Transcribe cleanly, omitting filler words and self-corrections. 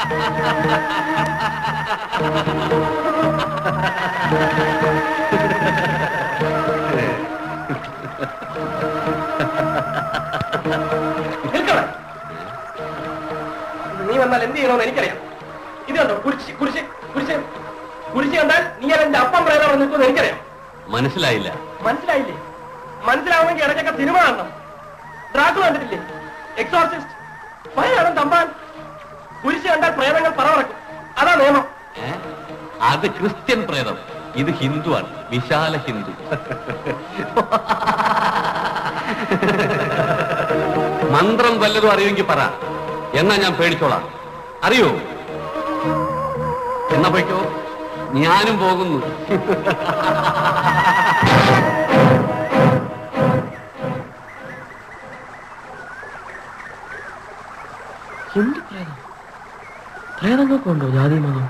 നീ വന്നാൽ എന്ത് ചെയ്യണമെന്ന് എനിക്കറിയാം. ഇത് കണ്ടോ, കുരിശ് കുരിശ് കുരിശ് കുരിശ് കണ്ടാൽ നീ എന്റെ അപ്പം പ്രേതം നിൽക്കുമെന്ന് എനിക്കറിയാം. മനസ്സിലായില്ല. മനസ്സിലായില്ലേ? മനസ്സിലാവുമെങ്കിൽ ഇടയ്ക്കൊക്കെ സിനിമ കാണണം. ഡ്രാക്കുള കണ്ടിട്ടില്ലേ? എക്സോർസിസ്റ്റ്, ഭയമാണ് തമ്പാൻ. കുരിശ് കണ്ടാൽ പ്രേതങ്ങൾ പറവറക്കും. അതാ നിയമം. അത് ക്രിസ്ത്യൻ പ്രേതം, ഇത് ഹിന്ദുവാണ്, വിശാല ഹിന്ദു. മന്ത്രം വല്ലതും അറിയുമെങ്കിൽ പറ, എന്നാ ഞാൻ പേടിച്ചോളാം. അറിയോ? എന്നാ പോയിക്കോ, ഞാനും പോകുന്നു. ഹിന്ദു പ്രേതം? പ്രേതങ്ങൾക്കുണ്ടോ ജാതി മതം?